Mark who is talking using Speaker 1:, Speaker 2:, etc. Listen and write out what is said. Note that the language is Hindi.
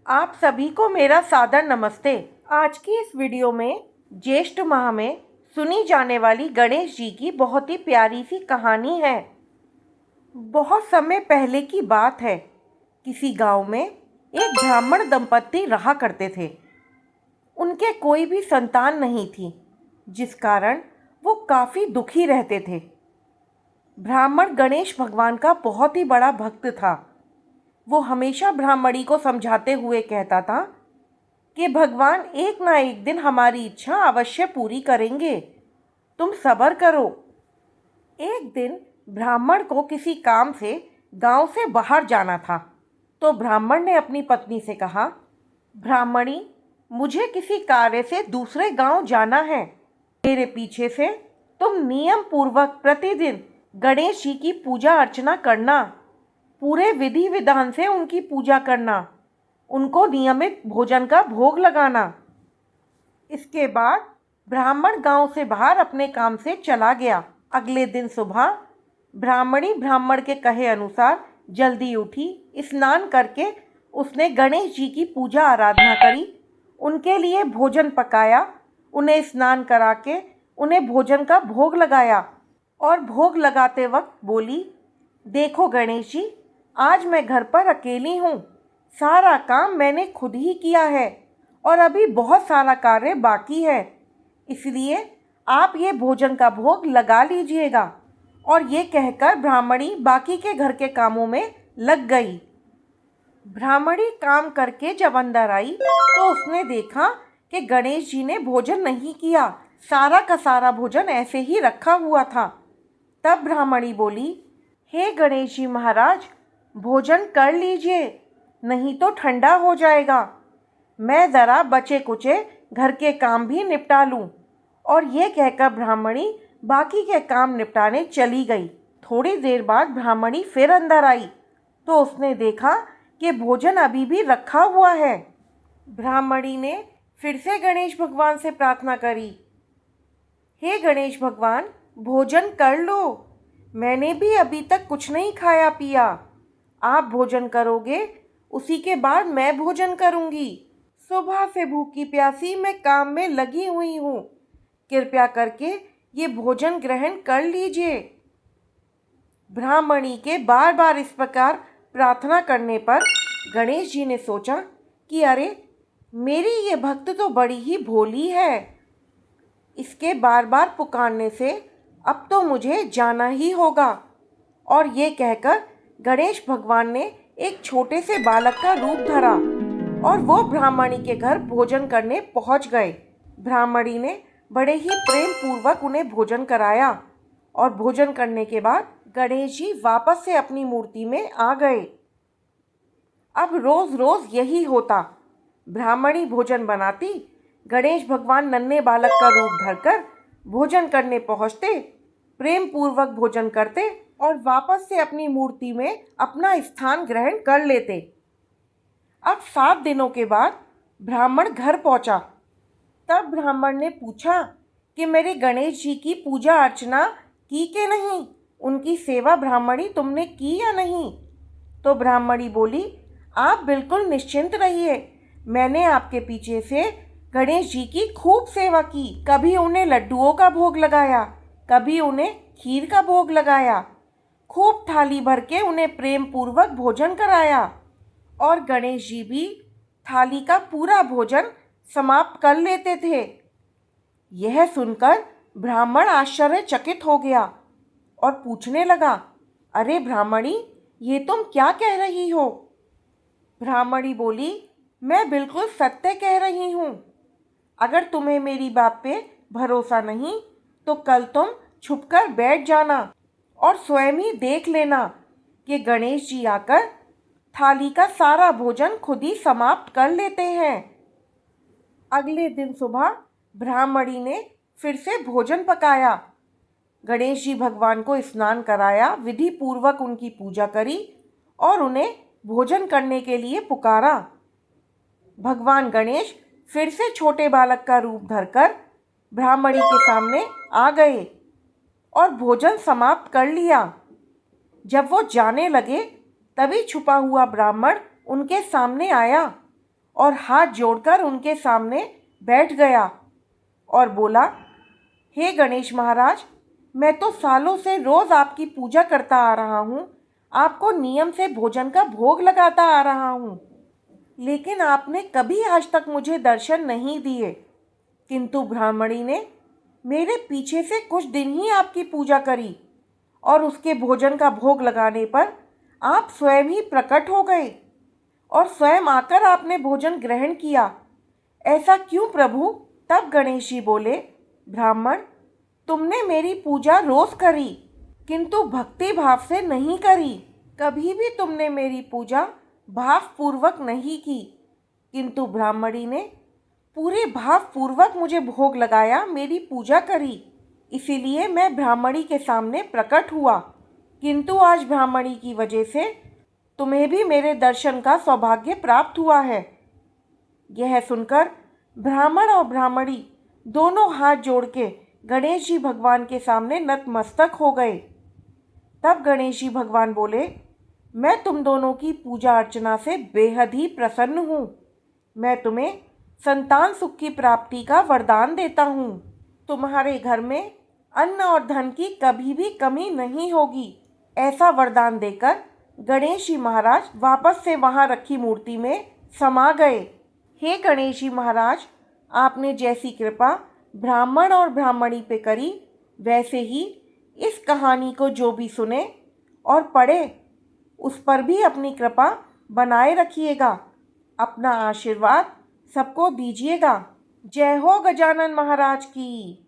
Speaker 1: आप सभी को मेरा सादर नमस्ते। आज की इस वीडियो में ज्येष्ठ माह में सुनी जाने वाली गणेश जी की बहुत ही प्यारी सी कहानी है। बहुत समय पहले की बात है। किसी गांव में एक ब्राह्मण दंपत्ति रहा करते थे। उनके कोई भी संतान नहीं थी, जिस कारण वो काफ़ी दुखी रहते थे। ब्राह्मण गणेश भगवान का बहुत ही बड़ा भक्त था। वो हमेशा ब्राह्मणी को समझाते हुए कहता था कि भगवान एक ना एक दिन हमारी इच्छा अवश्य पूरी करेंगे, तुम सब्र करो। एक दिन ब्राह्मण को किसी काम से गांव से बाहर जाना था, तो ब्राह्मण ने अपनी पत्नी से कहा, ब्राह्मणी, मुझे किसी कार्य से दूसरे गांव जाना है। मेरे पीछे से तुम नियम पूर्वक प्रतिदिन गणेश जी की पूजा अर्चना करना, पूरे विधि विधान से उनकी पूजा करना, उनको नियमित भोजन का भोग लगाना। इसके बाद ब्राह्मण गांव से बाहर अपने काम से चला गया। अगले दिन सुबह ब्राह्मणी ब्राह्मण के कहे अनुसार जल्दी उठी। स्नान करके उसने गणेश जी की पूजा आराधना करी, उनके लिए भोजन पकाया, उन्हें स्नान करा के उन्हें भोजन का भोग लगाया और भोग लगाते वक्त बोली, देखो गणेश जी, आज मैं घर पर अकेली हूँ। सारा काम मैंने खुद ही किया है और अभी बहुत सारा कार्य बाकी है, इसलिए आप ये भोजन का भोग लगा लीजिएगा। और ये कहकर ब्राह्मणी बाकी के घर के कामों में लग गई। ब्राह्मणी काम करके जब अंदर आई तो उसने देखा कि गणेश जी ने भोजन नहीं किया, सारा का सारा भोजन ऐसे ही रखा हुआ था। तब ब्राह्मणी बोली, हे गणेश जी महाराज, भोजन कर लीजिए, नहीं तो ठंडा हो जाएगा। मैं ज़रा बचे कुचे घर के काम भी निपटा लूँ। और ये कहकर ब्राह्मणी बाकी के काम निपटाने चली गई। थोड़ी देर बाद ब्राह्मणी फिर अंदर आई तो उसने देखा कि भोजन अभी भी रखा हुआ है। ब्राह्मणी ने फिर से गणेश भगवान से प्रार्थना करी, हे गणेश भगवान, भोजन कर लो, मैंने भी अभी तक कुछ नहीं खाया पिया। आप भोजन करोगे, उसी के बाद मैं भोजन करूंगी। सुबह से भूखी प्यासी मैं काम में लगी हुई हूँ, कृपया करके ये भोजन ग्रहण कर लीजिए। ब्राह्मणी के बार बार इस प्रकार प्रार्थना करने पर गणेश जी ने सोचा कि अरे, मेरी ये भक्त तो बड़ी ही भोली है, इसके बार बार पुकारने से अब तो मुझे जाना ही होगा। और ये कहकर गणेश भगवान ने एक छोटे से बालक का रूप धरा और वो ब्राह्मणी के घर भोजन करने पहुंच गए। ब्राह्मणी ने बड़े ही प्रेम पूर्वक उन्हें भोजन कराया और भोजन करने के बाद गणेश जी वापस से अपनी मूर्ति में आ गए। अब रोज रोज यही होता। ब्राह्मणी भोजन बनाती, गणेश भगवान नन्हे बालक का रूप धरकर भोजन करने पहुँचते, प्रेम पूर्वक भोजन करते और वापस से अपनी मूर्ति में अपना स्थान ग्रहण कर लेते। अब 7 दिनों के बाद ब्राह्मण घर पहुंचा। तब ब्राह्मण ने पूछा कि मेरे गणेश जी की पूजा अर्चना की कि नहीं, उनकी सेवा ब्राह्मणी तुमने की या नहीं। तो ब्राह्मणी बोली, आप बिल्कुल निश्चिंत रहिए, मैंने आपके पीछे से गणेश जी की खूब सेवा की। कभी उन्हें लड्डुओं का भोग लगाया, कभी उन्हें खीर का भोग लगाया, खूब थाली भर के उन्हें प्रेम पूर्वक भोजन कराया और गणेश जी भी थाली का पूरा भोजन समाप्त कर लेते थे। यह सुनकर ब्राह्मण आश्चर्यचकित हो गया और पूछने लगा, अरे ब्राह्मणी, ये तुम क्या कह रही हो। ब्राह्मणी बोली, मैं बिल्कुल सत्य कह रही हूँ। अगर तुम्हें मेरी बात पे भरोसा नहीं तो कल तुम छुपकर बैठ जाना और स्वयं ही देख लेना कि गणेश जी आकर थाली का सारा भोजन खुद ही समाप्त कर लेते हैं। अगले दिन सुबह ब्राह्मणी ने फिर से भोजन पकाया, गणेश जी भगवान को स्नान कराया, विधि पूर्वक उनकी पूजा करी और उन्हें भोजन करने के लिए पुकारा। भगवान गणेश फिर से छोटे बालक का रूप धरकर ब्राह्मणी के सामने आ गए और भोजन समाप्त कर लिया। जब वो जाने लगे तभी छुपा हुआ ब्राह्मण उनके सामने आया और हाथ जोड़कर उनके सामने बैठ गया और बोला, हे गणेश महाराज, मैं तो सालों से रोज़ आपकी पूजा करता आ रहा हूँ, आपको नियम से भोजन का भोग लगाता आ रहा हूँ, लेकिन आपने कभी आज तक मुझे दर्शन नहीं दिए। किंतु ब्राह्मणी ने मेरे पीछे से कुछ दिन ही आपकी पूजा करी और उसके भोजन का भोग लगाने पर आप स्वयं ही प्रकट हो गए और स्वयं आकर आपने भोजन ग्रहण किया। ऐसा क्यों प्रभु? तब गणेश जी बोले, ब्राह्मण, तुमने मेरी पूजा रोज करी, किंतु भक्ति भाव से नहीं करी। कभी भी तुमने मेरी पूजा भावपूर्वक नहीं की, किंतु ब्राह्मणी ने पूरे भावपूर्वक मुझे भोग लगाया, मेरी पूजा करी। इसीलिए मैं ब्राह्मणी के सामने प्रकट हुआ, किंतु आज ब्राह्मणी की वजह से तुम्हें भी मेरे दर्शन का सौभाग्य प्राप्त हुआ है। यह सुनकर ब्राह्मण और ब्राह्मणी दोनों हाथ जोड़ के गणेश जी भगवान के सामने नतमस्तक हो गए। तब गणेश जी भगवान बोले, मैं तुम दोनों की पूजा अर्चना से बेहद ही प्रसन्न हूँ। मैं तुम्हें संतान सुख की प्राप्ति का वरदान देता हूँ। तुम्हारे घर में अन्न और धन की कभी भी कमी नहीं होगी। ऐसा वरदान देकर गणेश जी महाराज वापस से वहाँ रखी मूर्ति में समा गए। हे गणेश जी महाराज, आपने जैसी कृपा ब्राह्मण और ब्राह्मणी पे करी, वैसे ही इस कहानी को जो भी सुने और पढ़े उस पर भी अपनी कृपा बनाए रखिएगा। अपना आशीर्वाद सबको दीजिएगा। जय हो गजानन महाराज की।